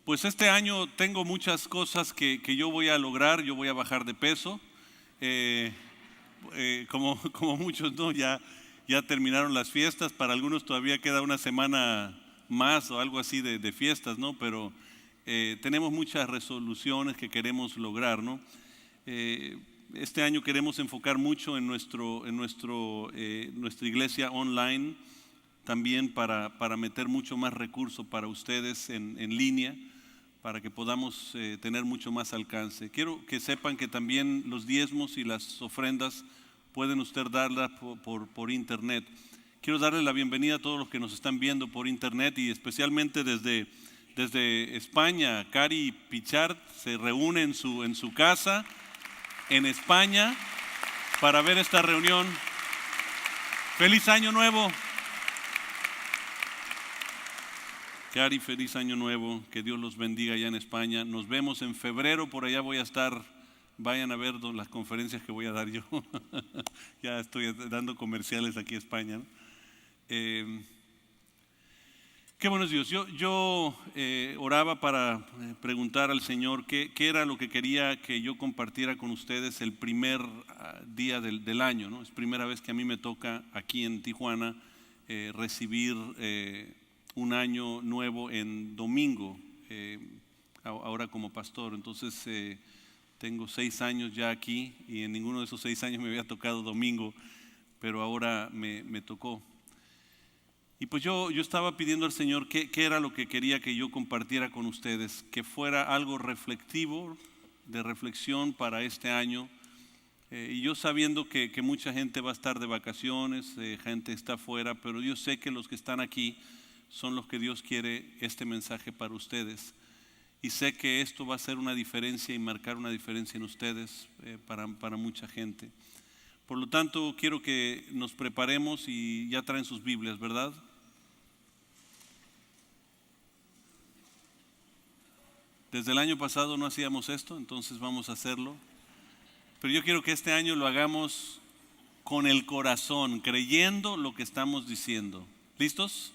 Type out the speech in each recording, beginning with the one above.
Pues este año tengo muchas cosas que yo voy a lograr. Yo voy a bajar de peso, como muchos, ¿no? Ya terminaron las fiestas. Para algunos todavía queda una semana más o algo así de fiestas, ¿no? Pero tenemos muchas resoluciones que queremos lograr, ¿no? Este año queremos enfocar mucho en nuestra iglesia online, también para meter mucho más recursos para ustedes en línea, para que podamos tener mucho más alcance. Quiero que sepan que también los diezmos y las ofrendas pueden ustedes darlas por internet. Quiero darle la bienvenida a todos los que nos están viendo por internet y especialmente desde España. Cari Pichard se reúne en su casa en España para ver esta reunión. ¡Feliz Año Nuevo! Cari, feliz Año Nuevo, que Dios los bendiga allá en España. Nos vemos en febrero, por allá voy a estar. Vayan a ver las conferencias que voy a dar yo. Ya estoy dando comerciales aquí en España, ¿no? Qué buenos Dios. Yo oraba para preguntar al Señor qué era lo que quería que yo compartiera con ustedes el primer día del año, ¿no? Es primera vez que a mí me toca aquí en Tijuana recibir un año nuevo en domingo, ahora como pastor. Entonces tengo 6 años ya aquí y en ninguno de esos 6 años me había tocado domingo, pero ahora me tocó. Y pues yo estaba pidiendo al Señor qué era lo que quería que yo compartiera con ustedes, que fuera algo reflectivo, de reflexión para este año. Y yo sabiendo que mucha gente va a estar de vacaciones, gente está afuera, pero yo sé que los que están aquí son los que Dios quiere este mensaje para ustedes. Y sé que esto va a hacer una diferencia y marcar una diferencia en ustedes para mucha gente. Por lo tanto, quiero que nos preparemos y ya traen sus Biblias, ¿verdad? Desde el año pasado no hacíamos esto, entonces vamos a hacerlo. Pero yo quiero que este año lo hagamos con el corazón, creyendo lo que estamos diciendo. ¿Listos?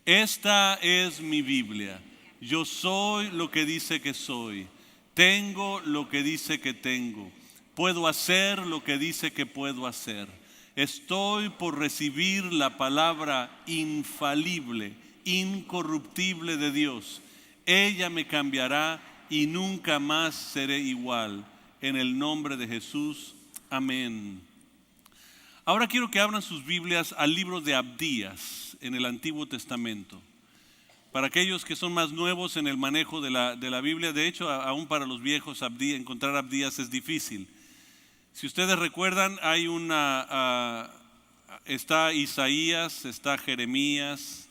Esta es mi Biblia. Yo soy lo que dice que soy. Tengo lo que dice que tengo. Puedo hacer lo que dice que puedo hacer. Estoy por recibir la palabra infalible, incorruptible de Dios. Ella me cambiará y nunca más seré igual. En el nombre de Jesús, amén. Ahora quiero que abran sus Biblias al libro de Abdías en el Antiguo Testamento. Para aquellos que son más nuevos en el manejo de la Biblia, de hecho, aún para los viejos, encontrar Abdías es difícil. Si ustedes recuerdan, está Isaías, está Jeremías,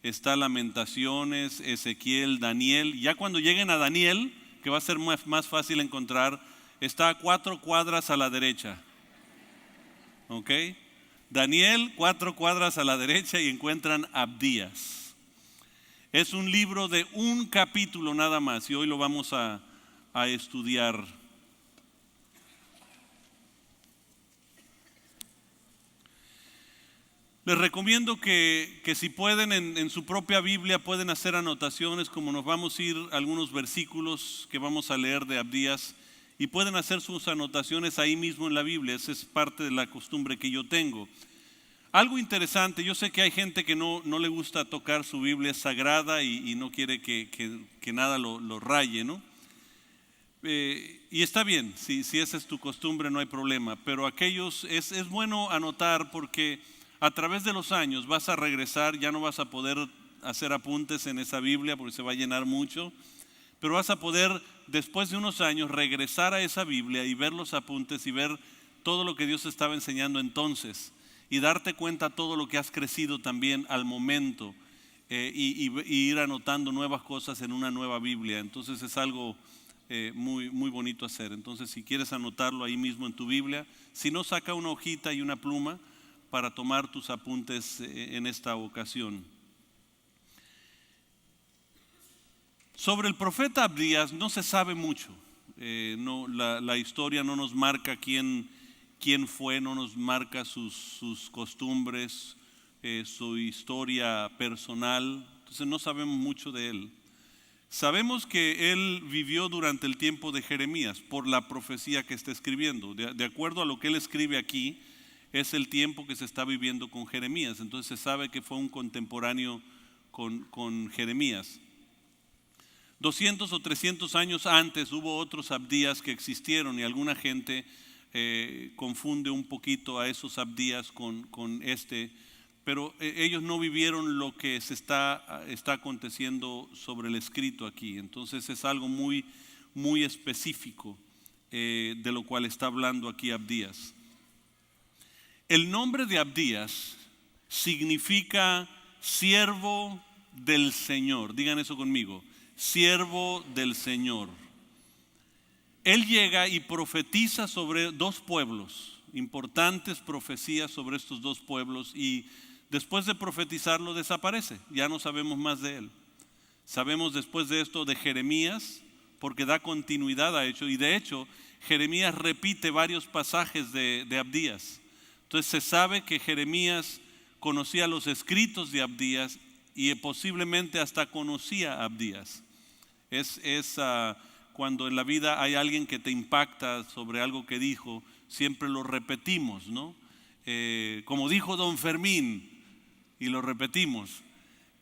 está Lamentaciones, Ezequiel, Daniel. Ya cuando lleguen a Daniel, que va a ser más fácil encontrar, está a 4 cuadras a la derecha. ¿Ok? Daniel, 4 cuadras a la derecha y encuentran Abdías. Es un libro de un capítulo nada más y hoy lo vamos a estudiar. Les recomiendo que si pueden en su propia Biblia pueden hacer anotaciones, como nos vamos a ir algunos versículos que vamos a leer de Abdías y pueden hacer sus anotaciones ahí mismo en la Biblia. Esa es parte de la costumbre que yo tengo. Algo interesante, yo sé que hay gente que no le gusta tocar su Biblia sagrada y no quiere que nada lo raye, ¿no? Y está bien, si esa es tu costumbre no hay problema, pero es bueno anotar porque a través de los años vas a regresar, ya no vas a poder hacer apuntes en esa Biblia porque se va a llenar mucho, pero vas a poder después de unos años regresar a esa Biblia y ver los apuntes y ver todo lo que Dios estaba enseñando entonces y darte cuenta todo lo que has crecido también al momento y ir anotando nuevas cosas en una nueva Biblia. Entonces es algo muy bonito hacer. Entonces si quieres anotarlo ahí mismo en tu Biblia, si no, saca una hojita y una pluma para tomar tus apuntes en esta ocasión. Sobre el profeta Abdías no se sabe mucho. La historia no nos marca quién fue, no nos marca sus costumbres, su historia personal. Entonces no sabemos mucho de él. Sabemos que él vivió durante el tiempo de Jeremías por la profecía que está escribiendo. De acuerdo a lo que él escribe aquí, es el tiempo que se está viviendo con Jeremías. Entonces se sabe que fue un contemporáneo con Jeremías. 200 o 300 años antes hubo otros Abdías que existieron y alguna gente confunde un poquito a esos Abdías con este, pero ellos no vivieron lo que se está aconteciendo sobre el escrito aquí. Entonces es algo muy, muy específico de lo cual está hablando aquí Abdías. El nombre de Abdías significa siervo del Señor. Digan eso conmigo. Siervo del Señor. Él llega y profetiza sobre dos pueblos, importantes profecías sobre estos dos pueblos, y después de profetizarlo desaparece, ya no sabemos más de él. Sabemos después de esto de Jeremías, porque da continuidad a ello, y de hecho Jeremías repite varios pasajes de Abdías. Entonces se sabe que Jeremías conocía los escritos de Abdías y posiblemente hasta conocía a Abdías. Es cuando en la vida hay alguien que te impacta sobre algo que dijo, siempre lo repetimos, ¿no? Como dijo Don Fermín, y lo repetimos.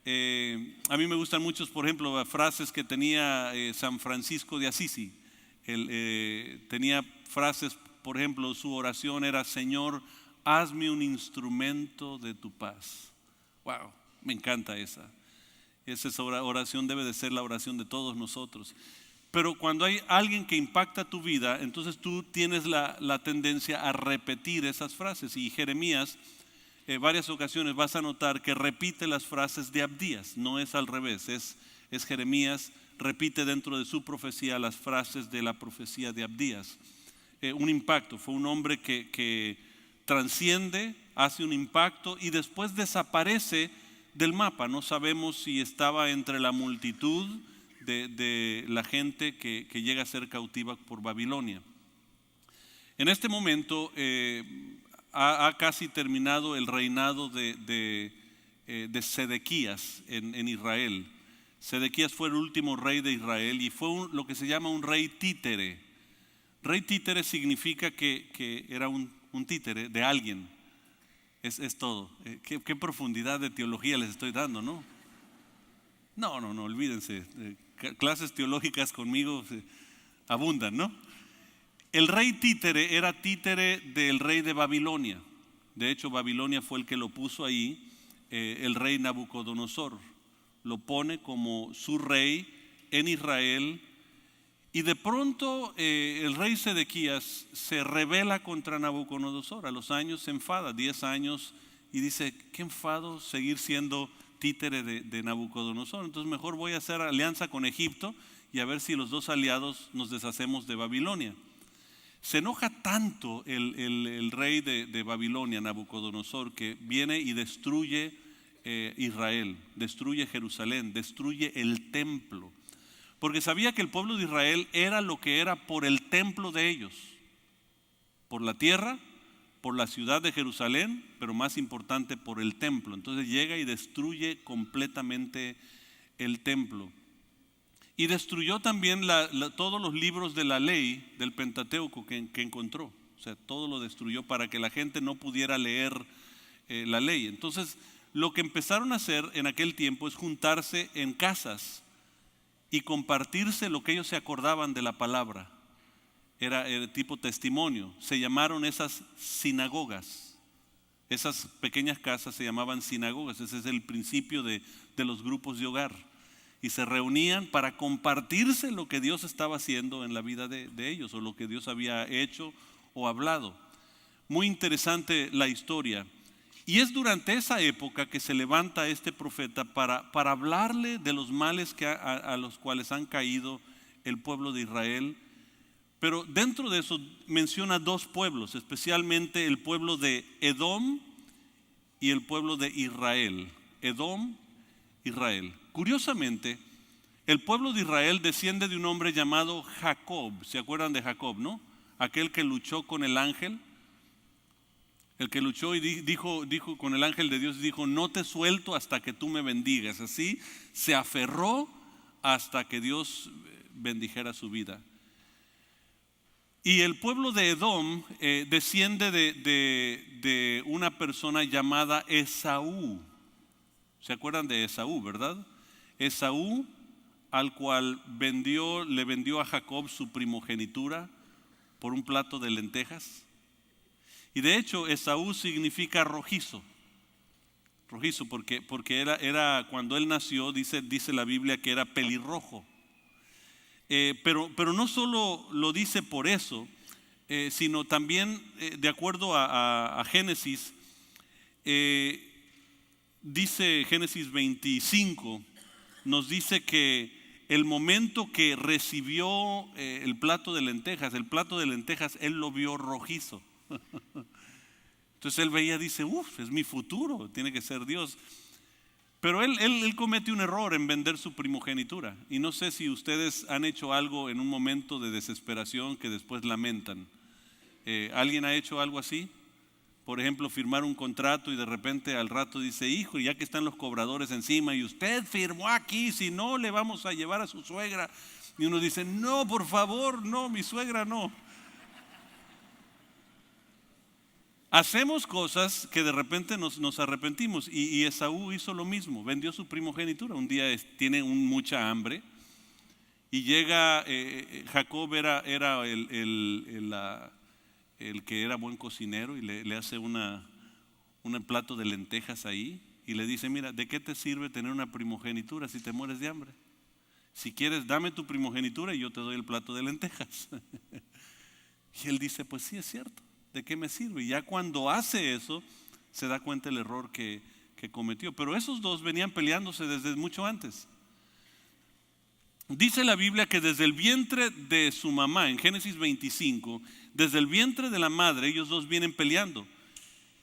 A mí me gustan muchos, por ejemplo, frases que tenía San Francisco de Asisi. Él tenía frases, por ejemplo, su oración era: Señor, hazme un instrumento de tu paz. Wow, me encanta esa. Esa oración debe de ser la oración de todos nosotros. Pero cuando hay alguien que impacta tu vida, entonces tú tienes la tendencia a repetir esas frases. Y Jeremías, varias ocasiones vas a notar que repite las frases de Abdías. No es al revés, es Jeremías, repite dentro de su profecía las frases de la profecía de Abdías. Un impacto, fue un hombre que transciende, hace un impacto y después desaparece del mapa. No sabemos si estaba entre la multitud de la gente que llega a ser cautiva por Babilonia. En este momento ha casi terminado el reinado de Sedequías en Israel. Sedequías fue el último rey de Israel y fue lo que se llama un rey títere. Rey títere significa que era un títere de alguien. Es todo. ¿Qué profundidad de teología les estoy dando, no? No, olvídense. Clases teológicas conmigo abundan, ¿no? El rey títere era títere del rey de Babilonia. De hecho, Babilonia fue el que lo puso ahí. El rey Nabucodonosor lo pone como su rey en Israel. Y de pronto el rey Sedequías se rebela contra Nabucodonosor. A los años se enfada, 10 años, y dice: qué enfado seguir siendo títere de Nabucodonosor. Entonces mejor voy a hacer alianza con Egipto y a ver si los dos aliados nos deshacemos de Babilonia. Se enoja tanto el rey de Babilonia, Nabucodonosor, que viene y destruye Israel, destruye Jerusalén, destruye el templo. Porque sabía que el pueblo de Israel era lo que era por el templo de ellos, por la tierra, por la ciudad de Jerusalén, pero más importante por el templo. Entonces llega y destruye completamente el templo. Y destruyó también todos los libros de la ley del Pentateuco que encontró. O sea, todo lo destruyó para que la gente no pudiera leer la ley. Entonces lo que empezaron a hacer en aquel tiempo es juntarse en casas y compartirse lo que ellos se acordaban de la palabra. Era tipo testimonio. Se llamaron esas sinagogas. Esas pequeñas casas se llamaban sinagogas. Ese es el principio de los grupos de hogar. Y se reunían para compartirse lo que Dios estaba haciendo en la vida de ellos, o lo que Dios había hecho o hablado. Muy interesante la historia. Y es durante esa época que se levanta este profeta para hablarle de los males a los cuales han caído el pueblo de Israel. Pero dentro de eso menciona dos pueblos, especialmente el pueblo de Edom y el pueblo de Israel. Edom, Israel. Curiosamente, el pueblo de Israel desciende de un hombre llamado Jacob. ¿Se acuerdan de Jacob, no? Aquel que luchó con el ángel. El que luchó y dijo con el ángel de Dios, dijo: no te suelto hasta que tú me bendigas. Así se aferró hasta que Dios bendijera su vida. Y el pueblo de Edom desciende de una persona llamada Esaú. ¿Se acuerdan de Esaú, verdad? Esaú, al cual le vendió a Jacob su primogenitura por un plato de lentejas. Y de hecho Esaú significa rojizo. Rojizo porque era cuando él nació, dice la Biblia que era pelirrojo. Pero no solo lo dice por eso, sino también de acuerdo a Génesis, dice Génesis 25, nos dice que el momento que recibió el plato de lentejas, él lo vio rojizo. Entonces él veía, dice, es mi futuro, tiene que ser Dios. Pero él comete un error en vender su primogenitura. Y no sé si ustedes han hecho algo en un momento de desesperación que después lamentan. ¿Alguien ha hecho algo así? Por ejemplo, firmar un contrato y de repente al rato dice, hijo, ya que están los cobradores encima y usted firmó aquí, si no le vamos a llevar a su suegra. Y uno dice, no, por favor, no, mi suegra no. Hacemos cosas que de repente nos arrepentimos y Esaú hizo lo mismo, vendió su primogenitura. Un día tiene mucha hambre y llega, Jacob era el que era buen cocinero y le hace un plato de lentejas ahí y le dice, mira, ¿de qué te sirve tener una primogenitura si te mueres de hambre? Si quieres, dame tu primogenitura y yo te doy el plato de lentejas. Y él dice, pues sí, es cierto. ¿De qué me sirve? Y ya cuando hace eso, se da cuenta el error que cometió. Pero esos dos venían peleándose desde mucho antes. Dice la Biblia que desde el vientre de su mamá, en Génesis 25, desde el vientre de la madre, ellos dos vienen peleando.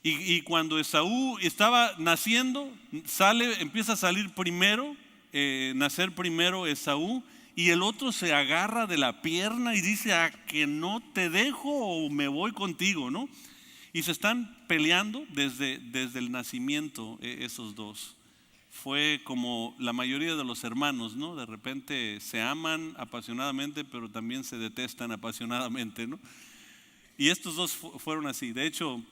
Y cuando Esaú estaba naciendo, empieza a salir primero, nacer primero Esaú, y el otro se agarra de la pierna y dice, a que no te dejo o me voy contigo, ¿no? Y se están peleando desde el nacimiento esos dos. Fue como la mayoría de los hermanos, ¿no? De repente se aman apasionadamente, pero también se detestan apasionadamente, ¿no? Y estos dos fueron así. De hecho,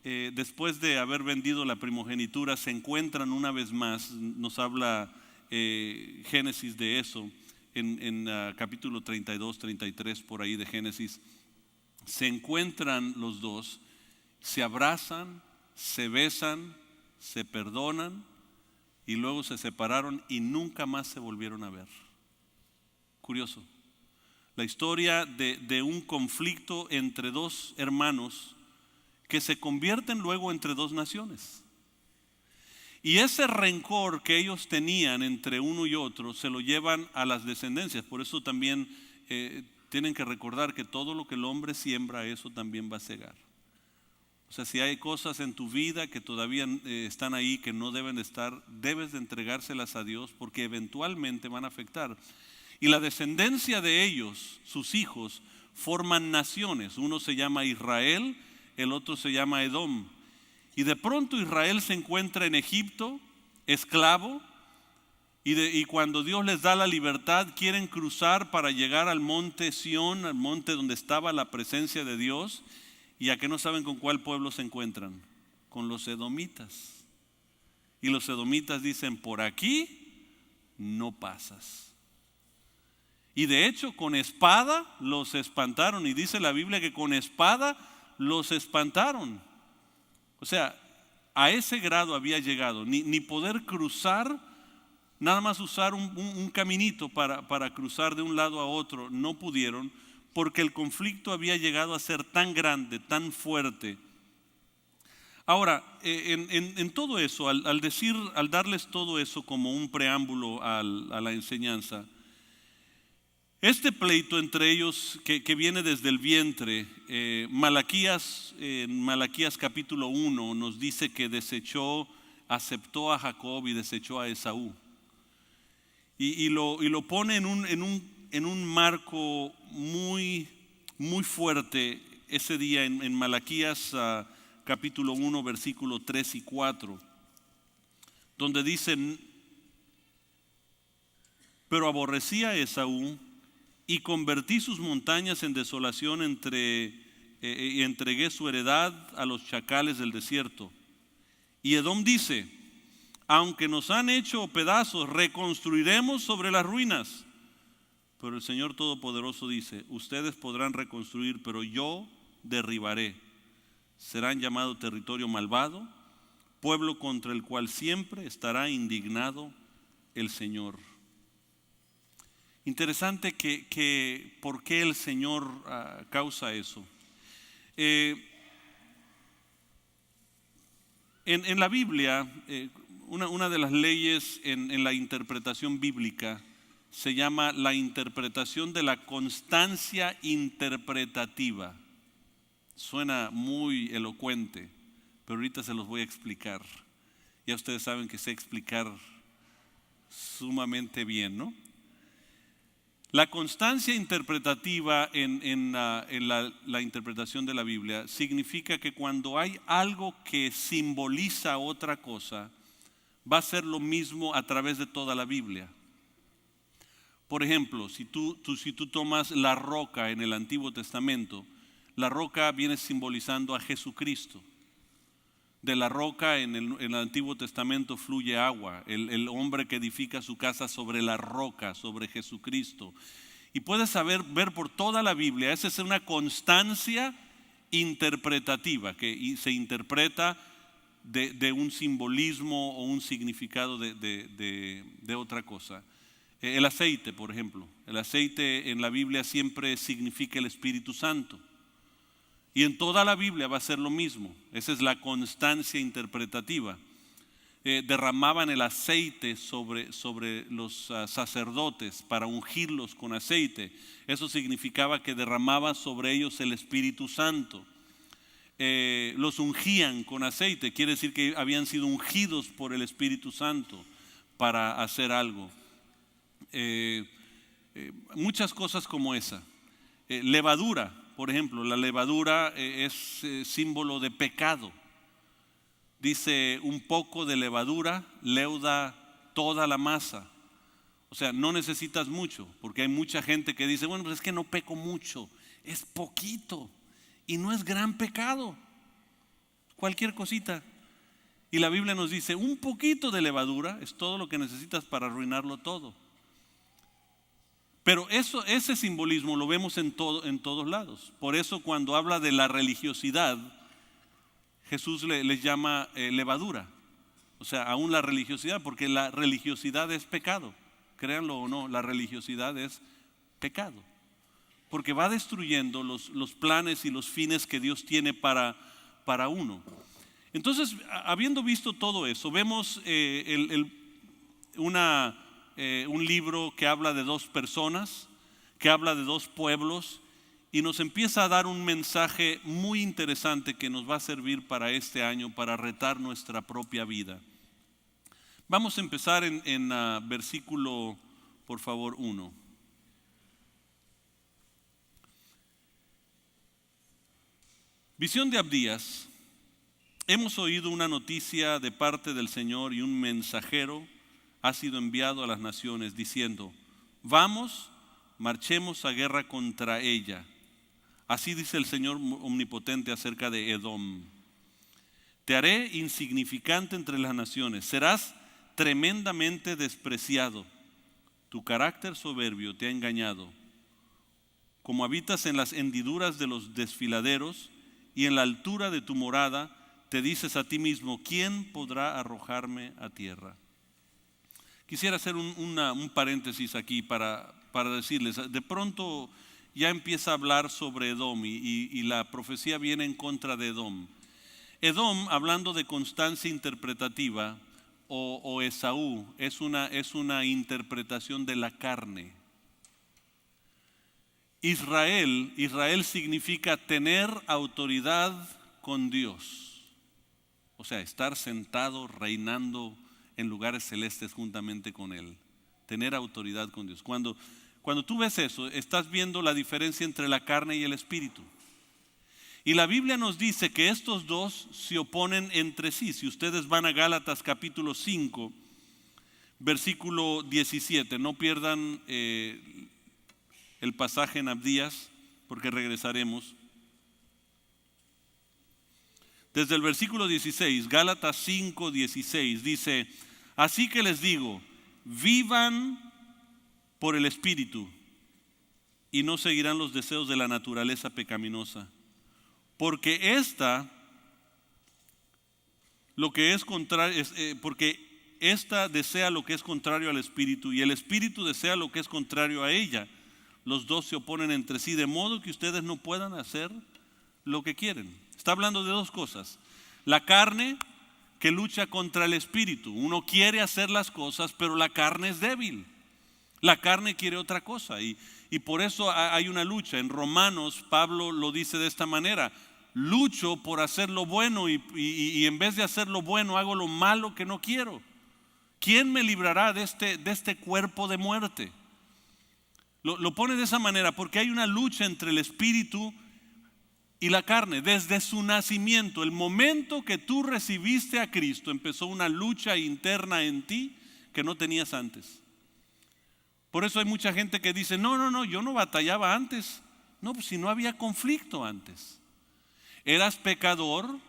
después de haber vendido la primogenitura, se encuentran una vez más. Nos habla Génesis de eso. En capítulo 32, 33 por ahí de Génesis, se encuentran los dos, se abrazan, se besan, se perdonan y luego se separaron y nunca más se volvieron a ver. Curioso. La historia de un conflicto entre dos hermanos que se convierten luego entre dos naciones. Y ese rencor que ellos tenían entre uno y otro se lo llevan a las descendencias. Por eso también tienen que recordar que todo lo que el hombre siembra, eso también va a cegar. O sea, si hay cosas en tu vida que todavía están ahí, que no deben de estar, debes de entregárselas a Dios porque eventualmente van a afectar. Y la descendencia de ellos, sus hijos, forman naciones. Uno se llama Israel, el otro se llama Edom. Y de pronto Israel se encuentra en Egipto, esclavo, y cuando Dios les da la libertad, quieren cruzar para llegar al monte Sión, al monte donde estaba la presencia de Dios, y a que no saben con cuál pueblo se encuentran, con los edomitas. Y los edomitas dicen, por aquí no pasas. Y de hecho con espada los espantaron, y dice la Biblia que con espada los espantaron. O sea, a ese grado había llegado, ni poder cruzar, nada más usar un caminito para cruzar de un lado a otro, no pudieron, porque el conflicto había llegado a ser tan grande, tan fuerte. Ahora, en todo eso, al darles todo eso como un preámbulo a la enseñanza, este pleito entre ellos que viene desde el vientre, Malaquías capítulo 1 nos dice que aceptó a Jacob y desechó a Esaú. Y lo pone en un marco muy, muy fuerte ese día en Malaquías capítulo 1 versículo 3 y 4, donde dicen, Pero aborrecí a Esaú y convertí sus montañas en desolación y entregué su heredad a los chacales del desierto. Y Edom dice: aunque nos han hecho pedazos, reconstruiremos sobre las ruinas. Pero el Señor Todopoderoso dice: ustedes podrán reconstruir, pero yo derribaré. Serán llamados territorio malvado, pueblo contra el cual siempre estará indignado el Señor. Interesante que por qué el Señor causa eso. En la Biblia, una de las leyes en la interpretación bíblica se llama la interpretación de la constancia interpretativa. Suena muy elocuente, pero ahorita se los voy a explicar. Ya ustedes saben que sé explicar sumamente bien, ¿no? La constancia interpretativa en la interpretación de la Biblia significa que cuando hay algo que simboliza otra cosa, va a ser lo mismo a través de toda la Biblia. Por ejemplo, si tú tomas la roca en el Antiguo Testamento, la roca viene simbolizando a Jesucristo. De la roca en el Antiguo Testamento fluye agua, el hombre que edifica su casa sobre la roca, sobre Jesucristo. Y puedes ver por toda la Biblia, esa es una constancia interpretativa que se interpreta de un simbolismo o un significado de otra cosa. El aceite, por ejemplo, el aceite en la Biblia siempre significa el Espíritu Santo. Y en toda la Biblia va a ser lo mismo. Esa es la constancia interpretativa. Derramaban el aceite sobre los sacerdotes para ungirlos con aceite. Eso significaba que derramaba sobre ellos el Espíritu Santo. Los ungían con aceite. Quiere decir que habían sido ungidos por el Espíritu Santo para hacer algo. Muchas cosas como esa. Levadura. Por ejemplo, la levadura es símbolo de pecado. Dice: un poco de levadura leuda toda la masa. O sea, no necesitas mucho, porque hay mucha gente que dice: bueno, pues es que no peco mucho, es poquito y no es gran pecado, cualquier cosita. Y la Biblia nos dice: un poquito de levadura es todo lo que necesitas para arruinarlo todo. Pero ese simbolismo lo vemos en todos lados. Por eso cuando habla de la religiosidad, Jesús les llama levadura. O sea, aún la religiosidad, porque la religiosidad es pecado. Créanlo o no, la religiosidad es pecado. Porque va destruyendo los planes y los fines que Dios tiene para uno. Entonces, habiendo visto todo eso, vemos un libro que habla de dos personas, que habla de dos pueblos, y nos empieza a dar un mensaje muy interesante que nos va a servir para este año, para retar nuestra propia vida. Vamos a empezar en versículo, por favor, 1. Visión de Abdías. Hemos oído una noticia de parte del Señor y un mensajero ha sido enviado a las naciones diciendo: vamos, marchemos a guerra contra ella. Así dice el Señor omnipotente acerca de Edom: te haré insignificante entre las naciones, serás tremendamente despreciado. Tu carácter soberbio te ha engañado. Como habitas en las hendiduras de los desfiladeros y en la altura de tu morada, te dices a ti mismo: ¿quién podrá arrojarme a tierra? Quisiera hacer un paréntesis aquí para decirles, de pronto ya empieza a hablar sobre Edom y la profecía viene en contra de Edom. Edom, hablando de constancia interpretativa, o Esaú, es una interpretación de la carne. Israel significa tener autoridad con Dios. O sea, estar sentado, reinando en lugares celestes juntamente con Él. Tener autoridad con Dios. Cuando tú ves eso, estás viendo la diferencia entre la carne y el espíritu. Y la Biblia nos dice que estos dos se oponen entre sí. Si ustedes van a Gálatas capítulo 5, versículo 17. No pierdan el pasaje en Abdías, porque regresaremos. Desde el versículo 16, Gálatas 5, 16, dice: así que les digo, vivan por el Espíritu y no seguirán los deseos de la naturaleza pecaminosa. Porque esta desea lo que es contrario al Espíritu y el Espíritu desea lo que es contrario a ella. Los dos se oponen entre sí, de modo que ustedes no puedan hacer lo que quieren. Está hablando de dos cosas. La carne que lucha contra el Espíritu. Uno quiere hacer las cosas, pero la carne es débil. La carne quiere otra cosa y por eso hay una lucha. En Romanos Pablo lo dice de esta manera: lucho por hacer lo bueno y en vez de hacer lo bueno hago lo malo que no quiero. ¿Quién me librará de este cuerpo de muerte? Lo pone de esa manera porque hay una lucha entre el Espíritu y la carne. Desde su nacimiento, el momento que tú recibiste a Cristo, empezó una lucha interna en ti que no tenías antes. Por eso hay mucha gente que dice: no, yo no batallaba antes. No, pues si no había conflicto antes. Eras pecador,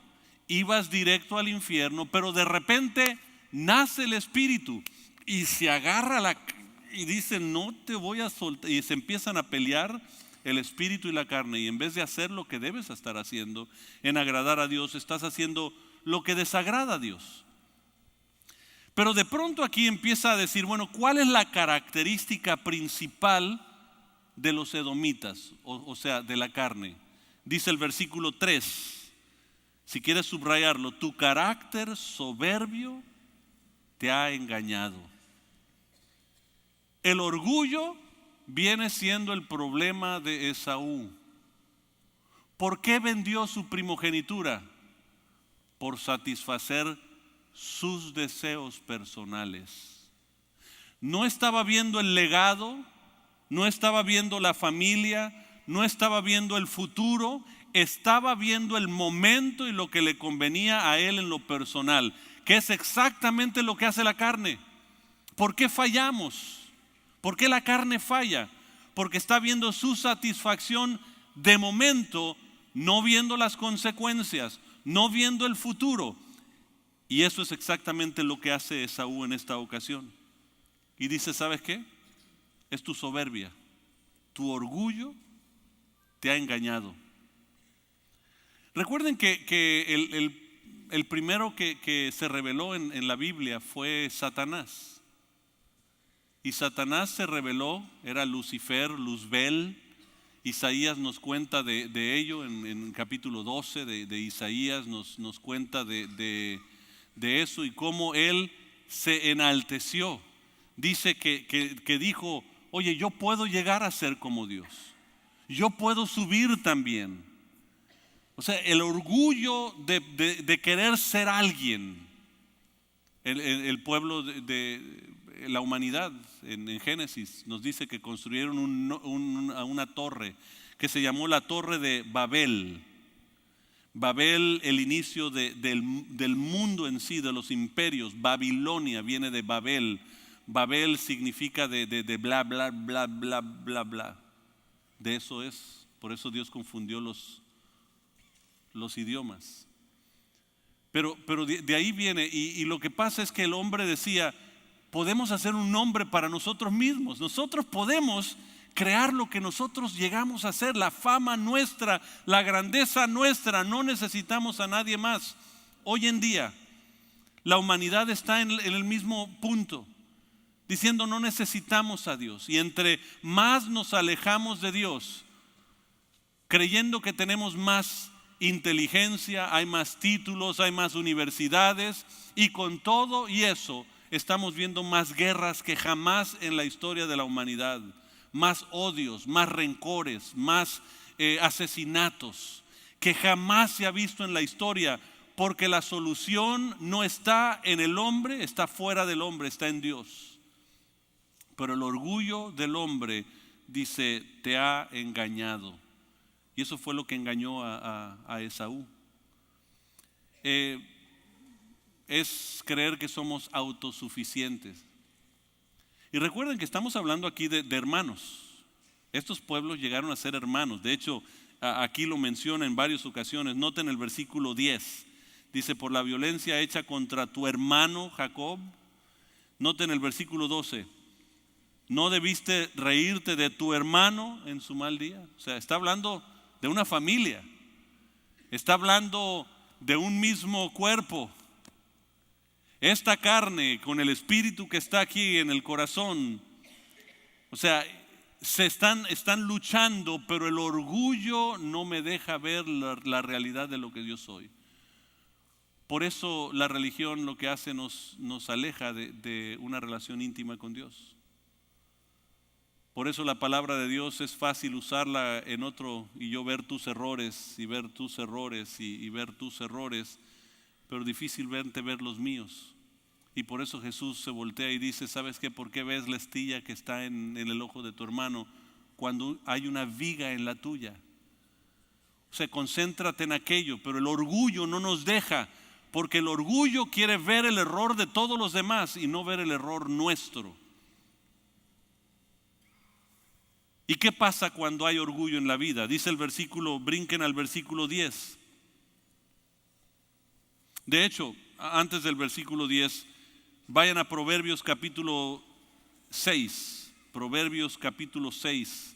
ibas directo al infierno, pero de repente nace el Espíritu y se agarra y dice: no te voy a soltar. Y se empiezan a pelear el Espíritu y la carne. Y en vez de hacer lo que debes estar haciendo, en agradar a Dios, estás haciendo lo que desagrada a Dios. Pero de pronto aquí empieza a decir: bueno, ¿cuál es la característica principal de los edomitas? O sea, de la carne. Dice el versículo 3, si quieres subrayarlo: tu carácter soberbio te ha engañado. El orgullo viene siendo el problema de Esaú. ¿Por qué vendió su primogenitura? Por satisfacer sus deseos personales. No estaba viendo el legado, no estaba viendo la familia, no estaba viendo el futuro, estaba viendo el momento y lo que le convenía a él en lo personal, que es exactamente lo que hace la carne. ¿Por qué fallamos? ¿Por qué la carne falla? Porque está viendo su satisfacción de momento, no viendo las consecuencias, no viendo el futuro. Y eso es exactamente lo que hace Esaú en esta ocasión. Y dice: ¿sabes qué? Es tu soberbia, tu orgullo te ha engañado. Recuerden que el primero que se reveló en la Biblia fue Satanás. Y Satanás se reveló, era Lucifer, Luzbel. Isaías nos cuenta de ello en capítulo 12 de Isaías, nos cuenta de eso y cómo él se enalteció. Dice que dijo: oye, yo puedo llegar a ser como Dios, yo puedo subir también. O sea, el orgullo de querer ser alguien. El pueblo de la humanidad en Génesis nos dice que construyeron una torre que se llamó la Torre de Babel. Babel, el inicio del mundo en sí, de los imperios. Babilonia viene de Babel. Babel significa de bla, bla, bla, bla, bla, bla. De eso es. Por eso Dios confundió los idiomas. Pero de ahí viene. Y lo que pasa es que el hombre decía: podemos hacer un nombre para nosotros mismos. Nosotros podemos crear lo que nosotros llegamos a hacer, la fama nuestra, la grandeza nuestra. No necesitamos a nadie más. Hoy en día la humanidad está en el mismo punto, diciendo: no necesitamos a Dios. Y entre más nos alejamos de Dios, creyendo que tenemos más inteligencia, hay más títulos, hay más universidades, y con todo y eso estamos viendo más guerras que jamás en la historia de la humanidad, más odios, más rencores, más asesinatos que jamás se ha visto en la historia, porque la solución no está en el hombre, está fuera del hombre, está en Dios. Pero el orgullo del hombre, dice, te ha engañado. Y eso fue lo que engañó a Esaú. Es creer que somos autosuficientes. Y recuerden que estamos hablando aquí de hermanos. Estos pueblos llegaron a ser hermanos. De hecho, aquí lo menciona en varias ocasiones. Noten el versículo 10. Dice, por la violencia hecha contra tu hermano Jacob. Noten el versículo 12. ¿No debiste reírte de tu hermano en su mal día? O sea, está hablando de una familia. Está hablando de un mismo cuerpo. Esta carne con el espíritu que está aquí en el corazón, o sea, están luchando, pero el orgullo no me deja ver la realidad de lo que yo soy. Por eso la religión lo que hace nos aleja de una relación íntima con Dios. Por eso la palabra de Dios es fácil usarla en otro y yo ver tus errores y ver tus errores y ver tus errores, pero difícil ver los míos. Y por eso Jesús se voltea y dice, ¿sabes qué? ¿Por qué ves la astilla que está en el ojo de tu hermano cuando hay una viga en la tuya? O sea, concéntrate en aquello, pero el orgullo no nos deja, porque el orgullo quiere ver el error de todos los demás y no ver el error nuestro. ¿Y qué pasa cuando hay orgullo en la vida? Dice el versículo, brinquen al versículo 10. De hecho, antes del versículo 10, vayan a Proverbios capítulo 6. Proverbios capítulo 6.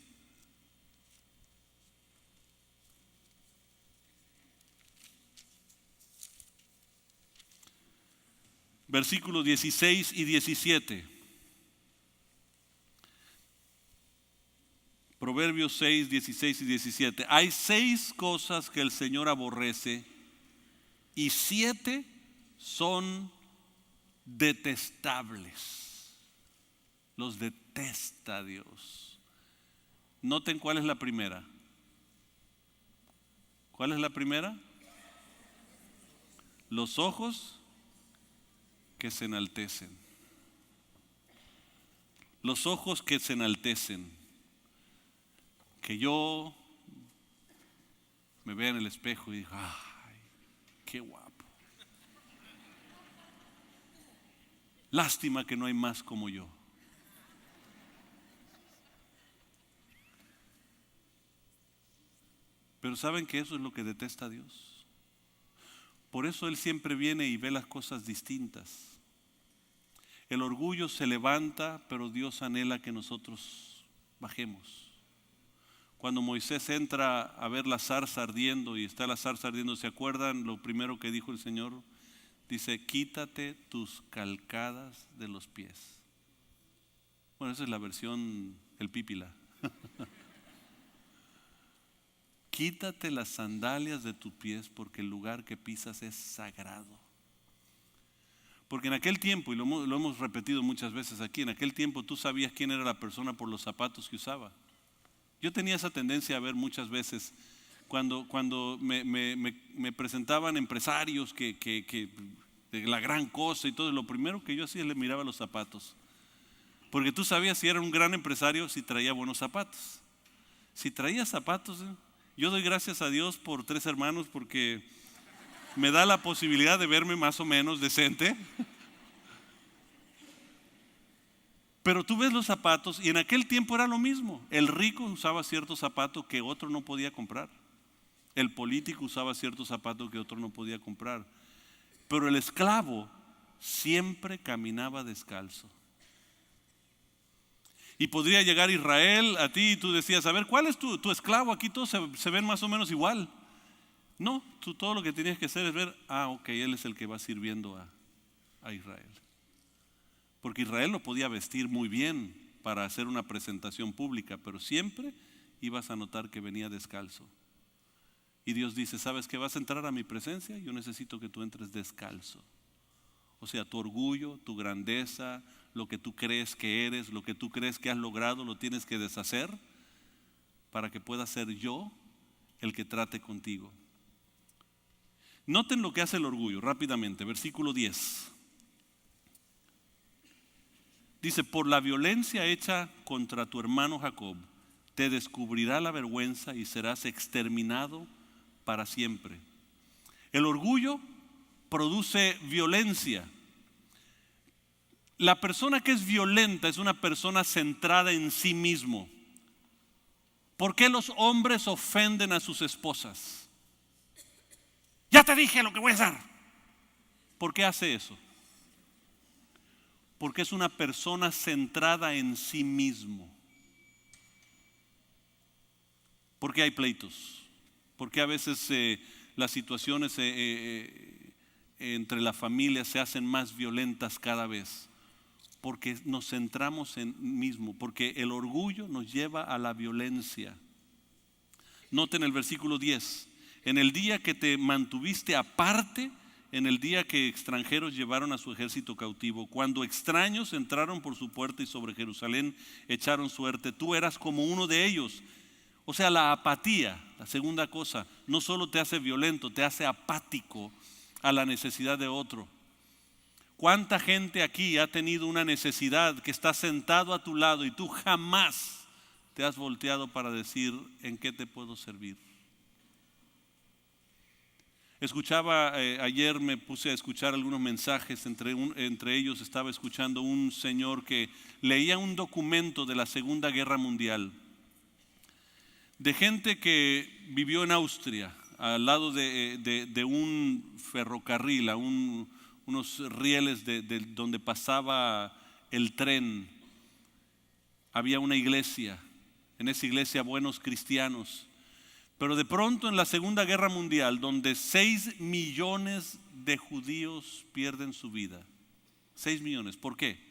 Versículos 16 y 17. Proverbios 6, 16 y 17. Hay 6 cosas que el Señor aborrece y 7 son detestables. Los detesta Dios. Noten cuál es la primera. ¿Cuál es la primera? Los ojos que se enaltecen. Los ojos que se enaltecen. Que yo me vea en el espejo y diga, ay, qué guapo. Lástima que no hay más como yo. Pero ¿saben que eso es lo que detesta a Dios? Por eso Él siempre viene y ve las cosas distintas. El orgullo se levanta, pero Dios anhela que nosotros bajemos. Cuando Moisés entra a ver la zarza ardiendo y está la zarza ardiendo, ¿se acuerdan lo primero que dijo el Señor? Dice, quítate tus calcadas de los pies. Bueno, esa es la versión el pípila. Quítate las sandalias de tus pies porque el lugar que pisas es sagrado. Porque en aquel tiempo, y lo hemos repetido muchas veces aquí, en aquel tiempo tú sabías quién era la persona por los zapatos que usaba. Yo tenía esa tendencia a ver muchas veces cuando me presentaban empresarios que de la gran cosa y todo, lo primero que yo hacía es le miraba los zapatos. Porque tú sabías si era un gran empresario si traía buenos zapatos. Si traía zapatos, yo doy gracias a Dios por 3 hermanos porque me da la posibilidad de verme más o menos decente. Pero tú ves los zapatos y en aquel tiempo era lo mismo. El rico usaba ciertos zapatos que otro no podía comprar. El político usaba ciertos zapatos que otro no podía comprar. Pero el esclavo siempre caminaba descalzo. Y podría llegar Israel a ti y tú decías, a ver, ¿cuál es tu esclavo? Aquí todos se ven más o menos igual. No, tú todo lo que tenías que hacer es ver, ok, él es el que va sirviendo a Israel. Porque Israel lo podía vestir muy bien para hacer una presentación pública, pero siempre ibas a notar que venía descalzo. Y Dios dice, ¿sabes que vas a entrar a mi presencia? Yo necesito que tú entres descalzo. O sea, tu orgullo, tu grandeza, lo que tú crees que eres, lo que tú crees que has logrado, lo tienes que deshacer para que pueda ser yo el que trate contigo. Noten lo que hace el orgullo rápidamente, versículo 10. Dice, por la violencia hecha contra tu hermano Jacob, te descubrirá la vergüenza y serás exterminado para siempre. El orgullo produce violencia. La persona que es violenta es una persona centrada en sí mismo. ¿Por qué los hombres ofenden a sus esposas? Ya te dije lo que voy a hacer. ¿Por qué hace eso? Porque es una persona centrada en sí mismo. ¿Por qué hay pleitos? ¿Por qué a veces las situaciones entre la familia se hacen más violentas cada vez? Porque nos centramos en mismo, porque el orgullo nos lleva a la violencia. Noten el versículo 10. En el día que te mantuviste aparte, en el día que extranjeros llevaron a su ejército cautivo, cuando extraños entraron por su puerta y sobre Jerusalén echaron suerte, tú eras como uno de ellos. O sea, la apatía, la segunda cosa, no solo te hace violento, te hace apático a la necesidad de otro. ¿Cuánta gente aquí ha tenido una necesidad que está sentado a tu lado y tú jamás te has volteado para decir en qué te puedo servir? Escuchaba, ayer me puse a escuchar algunos mensajes, entre ellos estaba escuchando un señor que leía un documento de la Segunda Guerra Mundial, de gente que vivió en Austria, al lado de un ferrocarril, unos rieles donde pasaba el tren. Había una iglesia, en esa iglesia buenos cristianos. Pero de pronto en la Segunda Guerra Mundial, donde 6 millones de judíos pierden su vida. 6 millones, ¿por qué?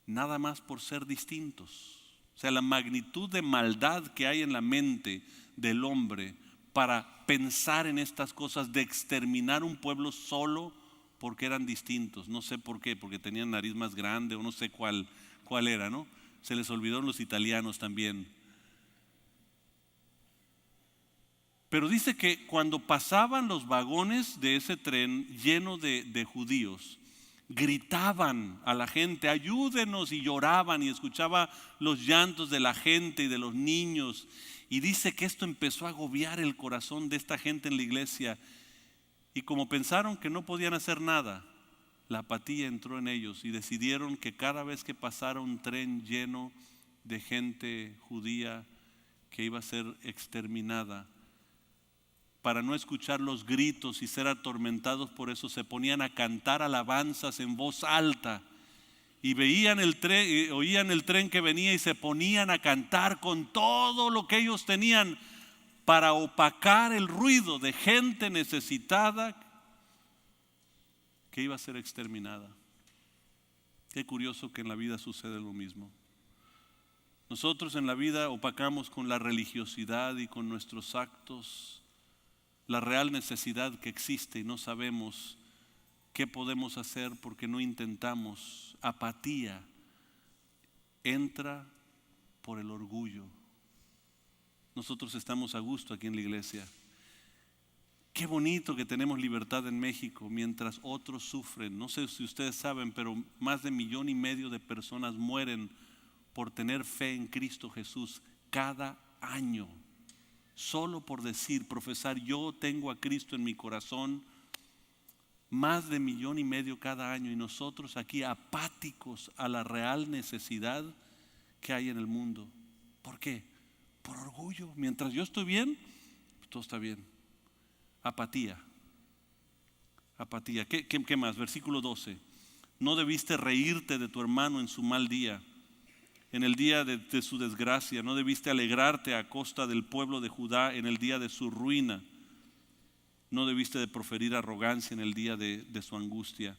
Nada más por ser distintos. O sea, la magnitud de maldad que hay en la mente del hombre para pensar en estas cosas de exterminar un pueblo solo porque eran distintos. No sé por qué, porque tenían nariz más grande o no sé cuál era, ¿no? Se les olvidó los italianos también. Pero dice que cuando pasaban los vagones de ese tren lleno de judíos, gritaban a la gente, ayúdenos, y lloraban, y escuchaba los llantos de la gente y de los niños. Y dice que esto empezó a agobiar el corazón de esta gente en la iglesia. Y como pensaron que no podían hacer nada, la apatía entró en ellos y decidieron que cada vez que pasara un tren lleno de gente judía que iba a ser exterminada, para no escuchar los gritos y ser atormentados por eso, se ponían a cantar alabanzas en voz alta y veían oían el tren que venía y se ponían a cantar con todo lo que ellos tenían para opacar el ruido de gente necesitada que iba a ser exterminada. Qué curioso que en la vida sucede lo mismo. Nosotros en la vida opacamos con la religiosidad y con nuestros actos la real necesidad que existe y no sabemos qué podemos hacer porque no intentamos. Apatía entra por el orgullo. Nosotros estamos a gusto aquí en la iglesia. Qué bonito que tenemos libertad en México mientras otros sufren. No sé si ustedes saben, pero más de 1,5 millones de personas mueren por tener fe en Cristo Jesús cada año. Solo por decir, profesar, yo tengo a Cristo en mi corazón, más de 1,5 millones cada año, y nosotros aquí apáticos a la real necesidad que hay en el mundo. ¿Por qué? Por orgullo. Mientras yo estoy bien, todo está bien. Apatía. ¿Qué más? Versículo 12. No debiste reírte de tu hermano en su mal día, en el día de su desgracia. No debiste alegrarte a costa del pueblo de Judá en el día de su ruina. No debiste de proferir arrogancia en el día de su angustia.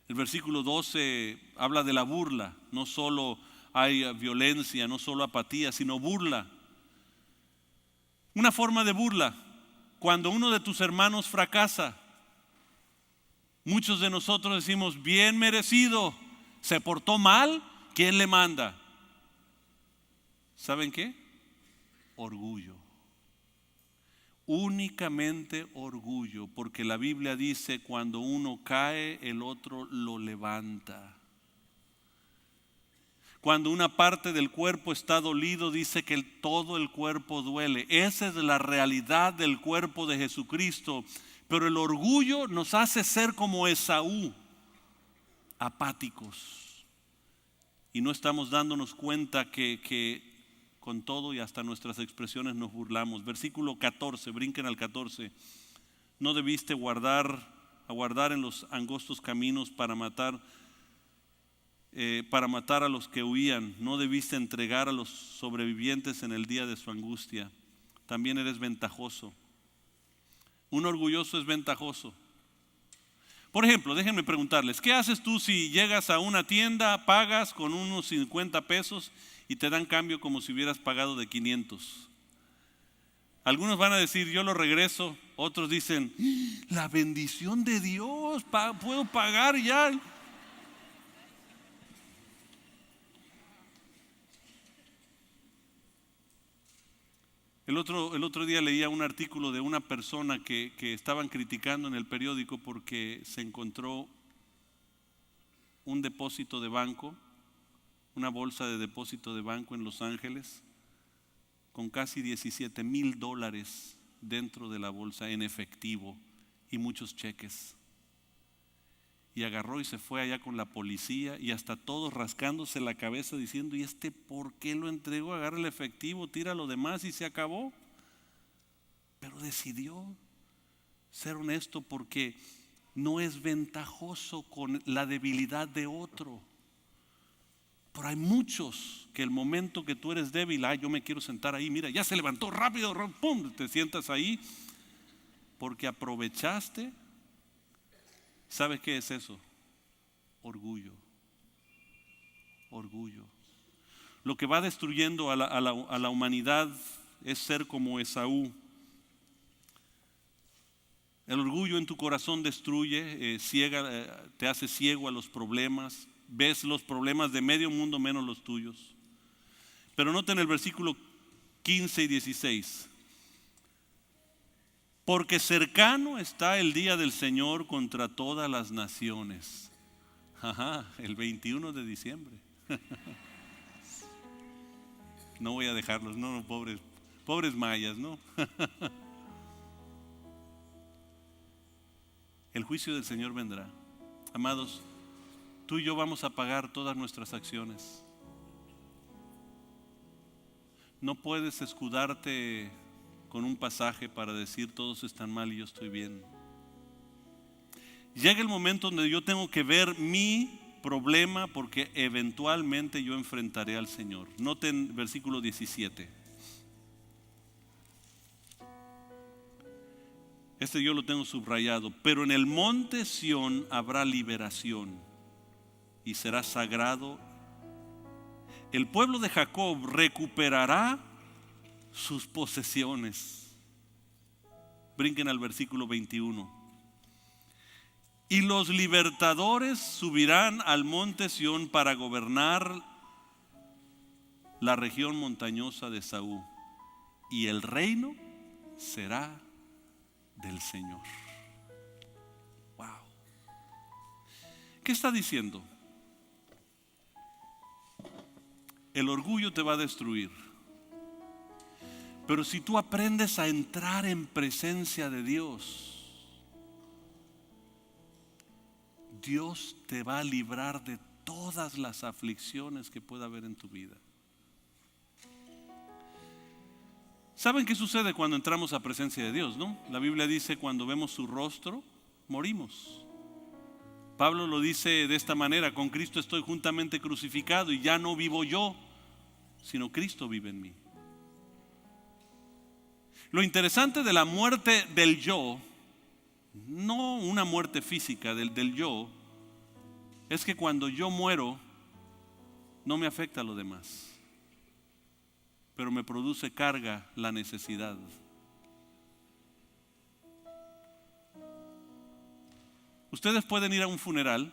El versículo 12 habla de la burla. No solo hay violencia, no solo apatía, sino burla. Una forma de burla, cuando uno de tus hermanos fracasa, muchos de nosotros decimos, bien merecido, se portó mal, ¿quién le manda? ¿Saben qué? Orgullo. Únicamente orgullo, porque la Biblia dice, cuando uno cae, el otro lo levanta. Cuando una parte del cuerpo está dolido, dice que todo el cuerpo duele. Esa es la realidad del cuerpo de Jesucristo. Pero el orgullo nos hace ser como Esaú. apáticos. Y no estamos dándonos cuenta que con todo y hasta nuestras expresiones nos burlamos. Versículo 14, brinquen al 14. No debiste aguardar en los angostos caminos para matar a los que huían. No debiste entregar a los sobrevivientes en el día de su angustia. También eres ventajoso. Un orgulloso es ventajoso. Por ejemplo, déjenme preguntarles, ¿qué haces tú si llegas a una tienda, pagas con unos 50 pesos y te dan cambio como si hubieras pagado de 500? Algunos van a decir, yo lo regreso. Otros dicen, la bendición de Dios, puedo pagar ya. El otro día leía un artículo de una persona que estaban criticando en el periódico porque se encontró un depósito de banco, una bolsa de depósito de banco en Los Ángeles, con casi $17,000 dentro de la bolsa en efectivo y muchos cheques. Y agarró y se fue allá con la policía y hasta todos rascándose la cabeza diciendo, ¿y por qué lo entregó? Agarra el efectivo, tira lo demás y se acabó. Pero decidió ser honesto porque no es ventajoso con la debilidad de otro. Pero hay muchos que el momento que tú eres débil, yo me quiero sentar ahí, mira, ya se levantó rápido, pum, te sientas ahí porque aprovechaste. ¿Sabes qué es eso? Orgullo. Orgullo. Lo que va destruyendo a la humanidad es ser como Esaú. El orgullo en tu corazón destruye, ciega, te hace ciego a los problemas. Ves los problemas de medio mundo menos los tuyos. Pero noten el versículo 15 y 16. Porque cercano está el día del Señor contra todas las naciones. El 21 de diciembre. No voy a dejarlos, no, pobres mayas, ¿no? El juicio del Señor vendrá. Amados, tú y yo vamos a pagar todas nuestras acciones. No puedes escudarte con un pasaje para decir todos están mal y yo estoy bien. Llega el momento donde yo tengo que ver mi problema porque eventualmente yo enfrentaré al Señor. Noten versículo 17. Este yo lo tengo subrayado. Pero en el monte Sión habrá liberación y será sagrado. El pueblo de Jacob recuperará sus posesiones. Brinquen al versículo 21. Y los libertadores subirán al monte Sión para gobernar la región montañosa de Saúl. Y el reino será del Señor. Wow. ¿Qué está diciendo? El orgullo te va a destruir. Pero si tú aprendes a entrar en presencia de Dios, Dios te va a librar de todas las aflicciones que pueda haber en tu vida. ¿Saben qué sucede cuando entramos a presencia de Dios, no? La Biblia dice, cuando vemos su rostro, morimos. Pablo lo dice de esta manera: con Cristo estoy juntamente crucificado y ya no vivo yo, sino Cristo vive en mí. Lo interesante de la muerte del yo, no una muerte física del yo, es que cuando yo muero no me afecta a lo demás, pero me produce carga la necesidad. Ustedes pueden ir a un funeral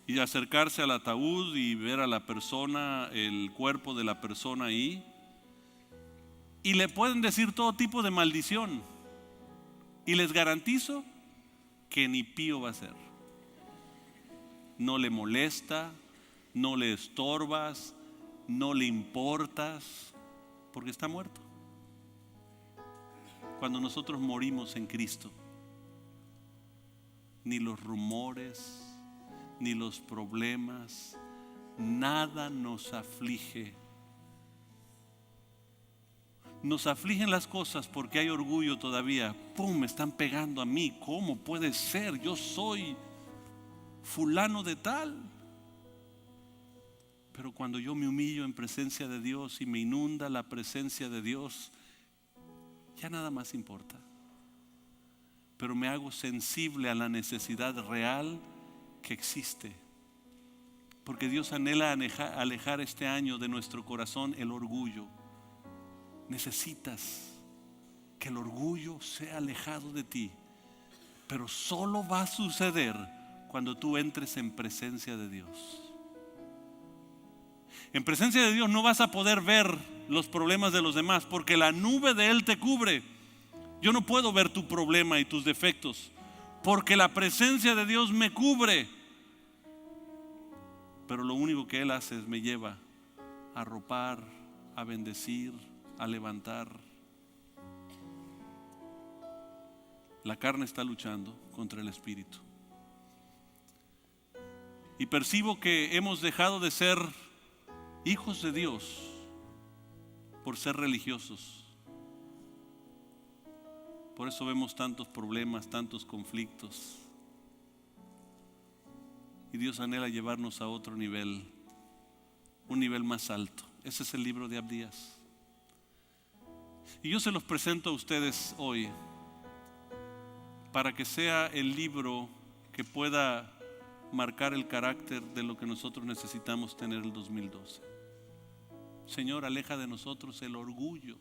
y acercarse al ataúd y ver a la persona, el cuerpo de la persona ahí, y le pueden decir todo tipo de maldición, y les garantizo que ni pío va a ser. No le molesta, no le estorbas, no le importas, porque está muerto. Cuando nosotros morimos en Cristo, ni los rumores, ni los problemas, nada nos aflige. Nos afligen las cosas porque hay orgullo todavía. ¡Pum! Me están pegando a mí. ¿Cómo puede ser? Yo soy fulano de tal. Pero cuando yo me humillo en presencia de Dios y me inunda la presencia de Dios, ya nada más importa. Pero me hago sensible a la necesidad real que existe. Porque Dios anhela alejar este año de nuestro corazón el orgullo. Necesitas que el orgullo sea alejado de ti. Pero solo va a suceder cuando tú entres en presencia de Dios. En presencia de Dios no vas a poder ver los problemas de los demás porque la nube de Él te cubre. Yo no puedo ver tu problema y tus defectos porque la presencia de Dios me cubre. Pero lo único que Él hace es me lleva a arropar, a bendecir, a levantar. La carne está luchando contra el espíritu. Y percibo que hemos dejado de ser hijos de Dios por ser religiosos. Por eso vemos tantos problemas, tantos conflictos. Y Dios anhela llevarnos a otro nivel, un nivel más alto. Ese es el libro de Abdías. Y yo se los presento a ustedes hoy para que sea el libro que pueda marcar el carácter de lo que nosotros necesitamos tener el 2012. Señor, aleja de nosotros el orgullo,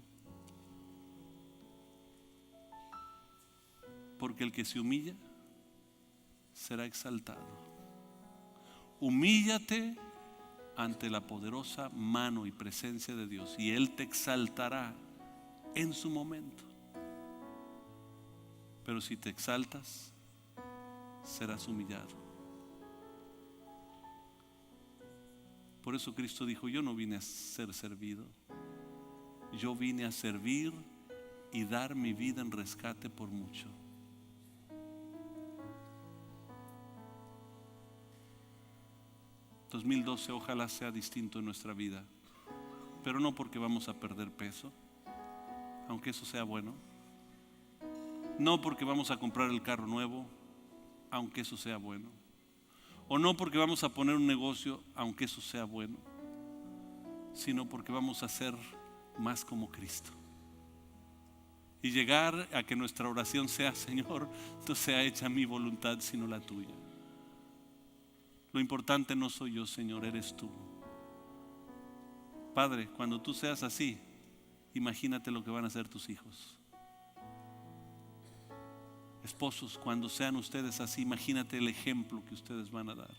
porque el que se humilla será exaltado. Humíllate ante la poderosa mano y presencia de Dios y Él te exaltará en su momento. Pero si te exaltas, serás humillado. Por eso Cristo dijo: yo no vine a ser servido, yo vine a servir y dar mi vida en rescate por mucho. El 2012 ojalá sea distinto en nuestra vida, pero no porque vamos a perder peso, aunque eso sea bueno. No porque vamos a comprar el carro nuevo, aunque eso sea bueno. O no porque vamos a poner un negocio, aunque eso sea bueno, sino porque vamos a ser más como Cristo. Y llegar a que nuestra oración sea: Señor, no sea hecha mi voluntad sino la tuya. Lo importante no soy yo, Señor, eres tú. Padre, cuando tú seas así, imagínate lo que van a hacer tus hijos. Esposos, cuando sean ustedes así, imagínate el ejemplo que ustedes van a dar.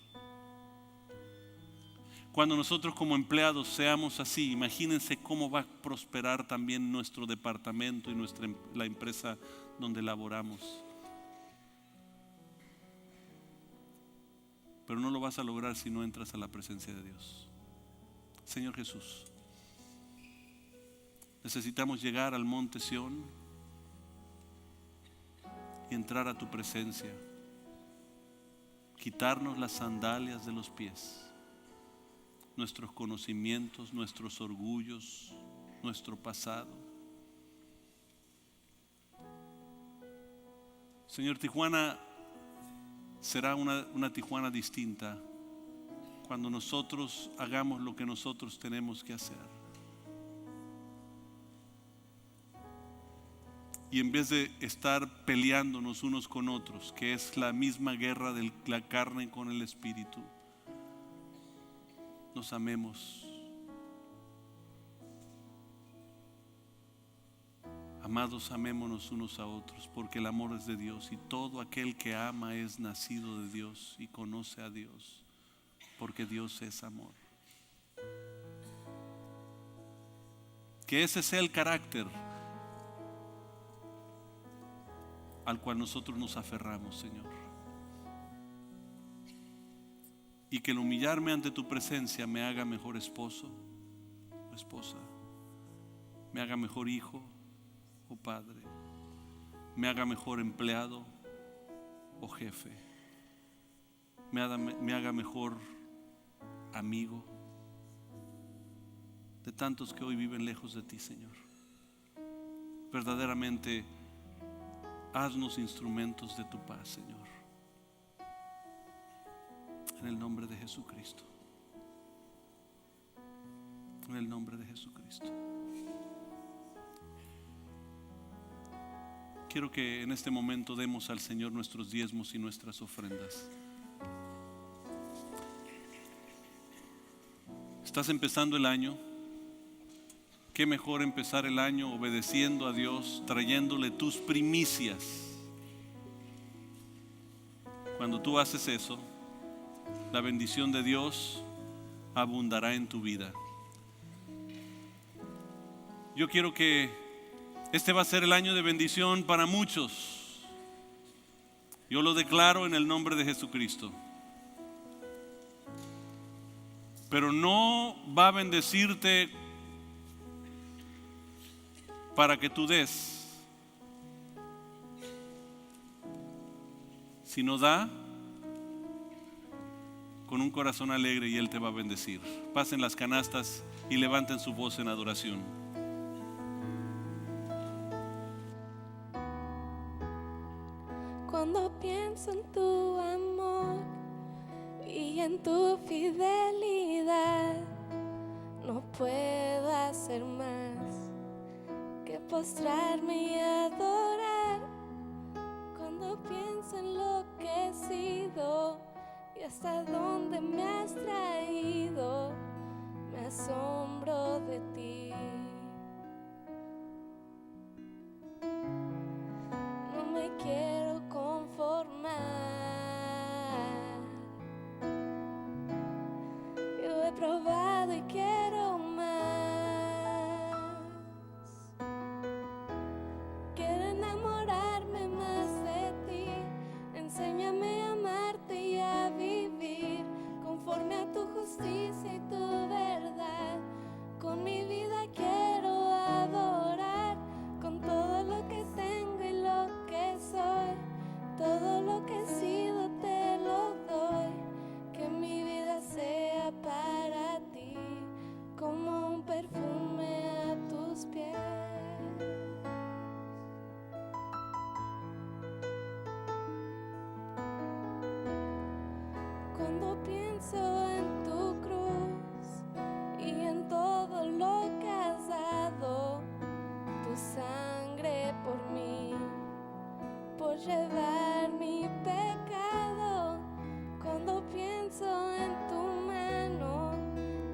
Cuando nosotros como empleados seamos así, imagínense cómo va a prosperar también nuestro departamento y la empresa donde laboramos. Pero no lo vas a lograr si no entras a la presencia de Dios. Señor Jesús, necesitamos llegar al monte Sión y entrar a tu presencia, quitarnos las sandalias de los pies, nuestros conocimientos, nuestros orgullos, nuestro pasado. Señor, Tijuana será una Tijuana distinta cuando nosotros hagamos lo que nosotros tenemos que hacer. Y en vez de estar peleándonos unos con otros, que es la misma guerra de la carne con el espíritu, nos amemos. Amados, amémonos unos a otros, porque el amor es de Dios y todo aquel que ama es nacido de Dios y conoce a Dios, porque Dios es amor. Que ese sea el carácter al cual nosotros nos aferramos, Señor. Y que el humillarme ante tu presencia me haga mejor esposo o esposa, me haga mejor hijo o padre, me haga mejor empleado o jefe. me haga mejor amigo de tantos que hoy viven lejos de ti, Señor. Verdaderamente, haznos instrumentos de tu paz, Señor. En el nombre de Jesucristo. En el nombre de Jesucristo. Quiero que en este momento demos al Señor nuestros diezmos y nuestras ofrendas. Estás empezando el año. Qué mejor empezar el año obedeciendo a Dios, trayéndole tus primicias. Cuando tú haces eso, la bendición de Dios abundará en tu vida. Yo quiero que este va a ser el año de bendición para muchos. Yo lo declaro en el nombre de Jesucristo. Pero no va a bendecirte para que tú des, sino da con un corazón alegre y Él te va a bendecir. Pasen las canastas y levanten su voz en adoración. Cuando pienso en tu amor y en tu fidelidad, no puedo hacer más que postrarme y adorar. Cuando pienso en lo que he sido y hasta dónde me has traído, me asombro de ti. No me quiero conformar. Yo he probado y quiero más. Quiero enamorarme más de ti. Enséñame a amarte y a vivir conforme a tu justicia y tu verdad. Con mi vida quiero adorar, con todo lo que tengo y lo que soy. Todo lo que he sido te lo doy. Que mi vida sea para ti como un perfume a tus pies. Cuando pienso en tu cruz y en todo lo que has dado, tu sangre por mí, por llevar mi pecado. Cuando pienso en tu mano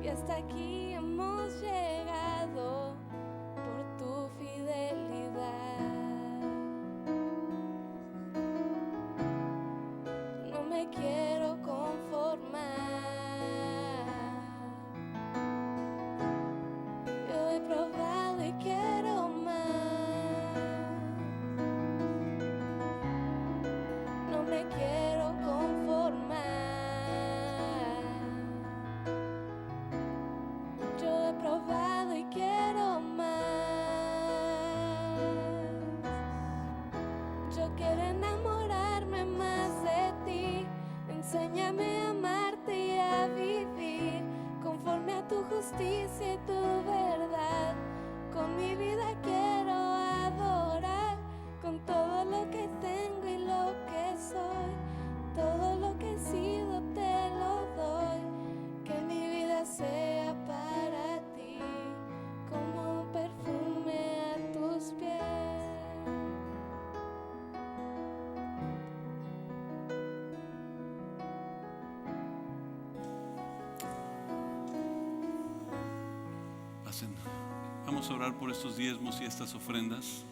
y hasta aquí hemos llegado por tu fidelidad. No me quiero conformar. Yo he probado y quiero más. No me quiero conformar. Yo he probado y quiero más. Yo quiero enamorarme más de ti. Enséñame a amarte y a vivir conforme a tu justicia y tu verdad. Con mi vida quiero adorar, con todo lo que tengo y lo que soy. Todo lo que he sido te lo doy. Que mi vida sea para ti como un perfume a tus pies. Pasen. Vamos a orar por estos diezmos y estas ofrendas.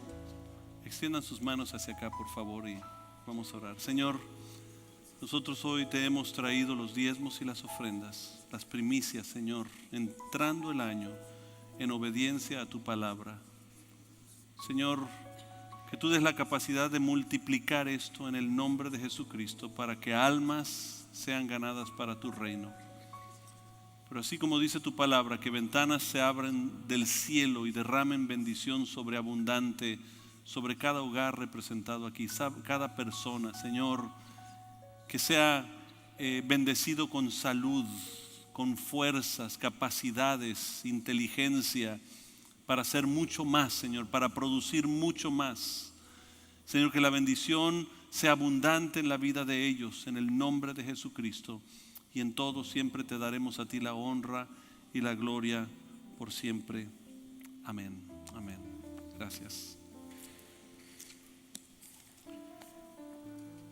Extiendan sus manos hacia acá, por favor, y vamos a orar. Señor, nosotros hoy te hemos traído los diezmos y las ofrendas, las primicias, Señor, entrando el año en obediencia a tu palabra. Señor, que tú des la capacidad de multiplicar esto en el nombre de Jesucristo para que almas sean ganadas para tu reino. Pero así como dice tu palabra, que ventanas se abren del cielo y derramen bendición sobreabundante sobre cada hogar representado aquí, cada persona, Señor, que sea bendecido con salud, con fuerzas, capacidades, inteligencia, para hacer mucho más, Señor, para producir mucho más. Señor, que la bendición sea abundante en la vida de ellos, en el nombre de Jesucristo. Y en todo siempre te daremos a ti la honra y la gloria por siempre. Amén. Amén. Gracias.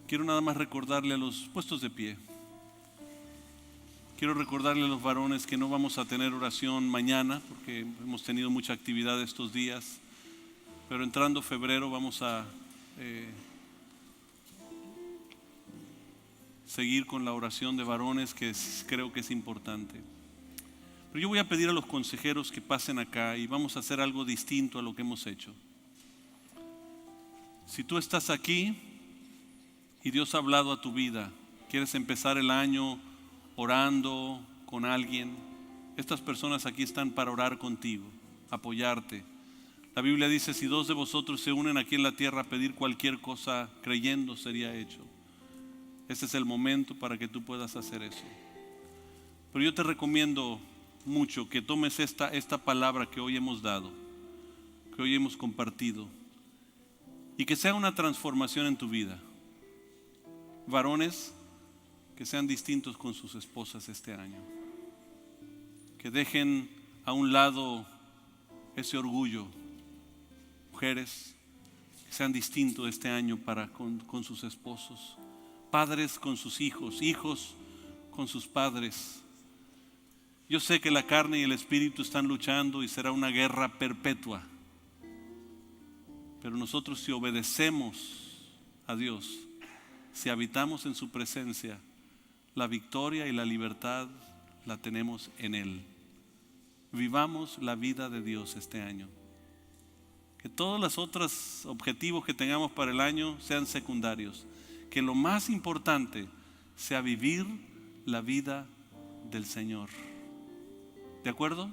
Quiero nada más recordarle a los puestos de pie. Quiero recordarle a los varones que no vamos a tener oración mañana porque hemos tenido mucha actividad estos días. Pero entrando febrero vamos a seguir con la oración de varones, que creo que es importante. Pero yo voy a pedir a los consejeros que pasen acá y vamos a hacer algo distinto a lo que hemos hecho. Si tú estás aquí y Dios ha hablado a tu vida, quieres empezar el año orando con alguien, estas personas aquí están para orar contigo, apoyarte. La Biblia dice, si 2 de vosotros se unen aquí en la tierra a pedir cualquier cosa creyendo, sería hecho. Este es el momento para que tú puedas hacer eso. Pero yo te recomiendo mucho que tomes esta palabra que hoy hemos dado, que hoy hemos compartido, y que sea una transformación en tu vida. Varones, que sean distintos con sus esposas este año. Que dejen a un lado ese orgullo. Mujeres, que sean distintos este año con sus esposos. Padres con sus hijos, hijos con sus padres. Yo sé que la carne y el espíritu están luchando y será una guerra perpetua. Pero nosotros, si obedecemos a Dios, si habitamos en su presencia, la victoria y la libertad la tenemos en Él. Vivamos la vida de Dios este año. Que todos los otros objetivos que tengamos para el año sean secundarios. Que lo más importante sea vivir la vida del Señor. ¿De acuerdo?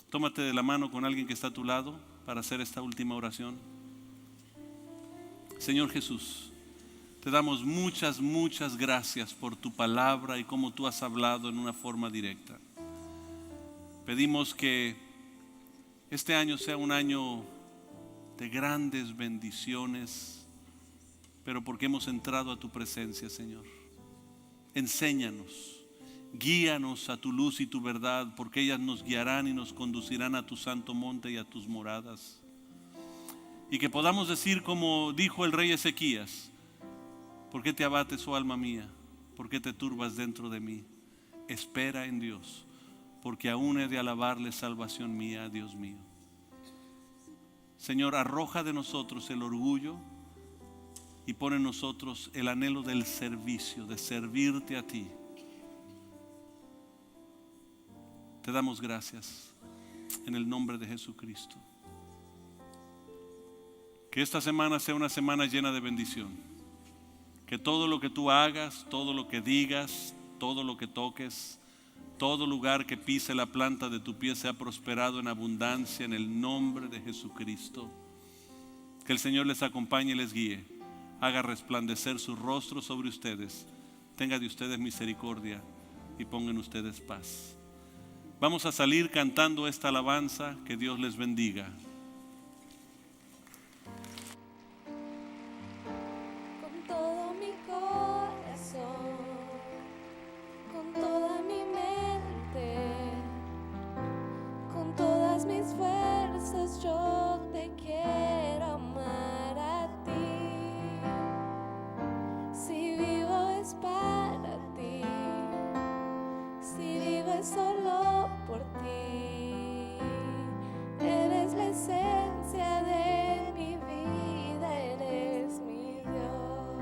Tómate de la mano con alguien que está a tu lado para hacer esta última oración. Señor Jesús, te damos muchas gracias por tu palabra y cómo tú has hablado en una forma directa. Pedimos que este año sea un año de grandes bendiciones, pero porque hemos entrado a tu presencia, Señor. Enséñanos, guíanos a tu luz y tu verdad, porque ellas nos guiarán y nos conducirán a tu santo monte y a tus moradas. Y que podamos decir como dijo el rey Ezequías: ¿por qué te abates, oh alma mía? ¿Por qué te turbas dentro de mí? Espera en Dios, porque aún he de alabarle, salvación mía, Dios mío. Señor, arroja de nosotros el orgullo y pon en nosotros el anhelo del servicio, de servirte a ti. Te damos gracias en el nombre de Jesucristo. Que esta semana sea una semana llena de bendición. Que todo lo que tú hagas, todo lo que digas, todo lo que toques, todo lugar que pise la planta de tu pie sea prosperado en abundancia en el nombre de Jesucristo. Que el Señor les acompañe y les guíe. Haga resplandecer su rostro sobre ustedes. Tenga de ustedes misericordia y ponga en ustedes paz. Vamos a salir cantando esta alabanza. Que Dios les bendiga. Con todo mi corazón, con toda mi mente, con todas mis fuerzas, yo te quiero amar a ti. Si vivo es para ti, si vivo es solo por ti. Eres la esencia de mi vida, eres mi Dios.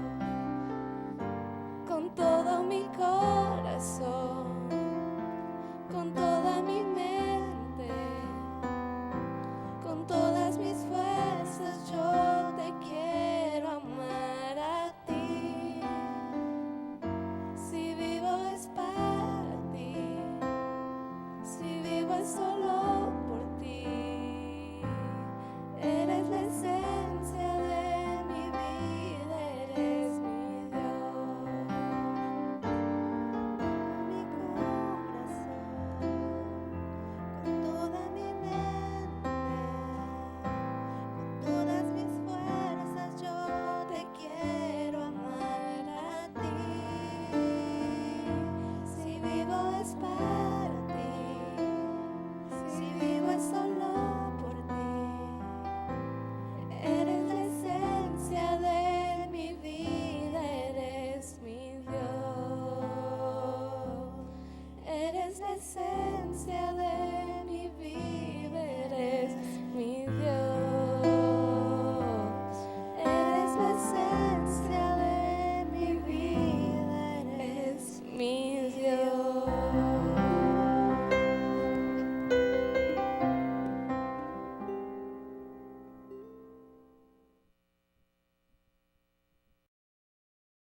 Con todo mi corazón, con toda mi mente, con todas mis fuerzas, espalda.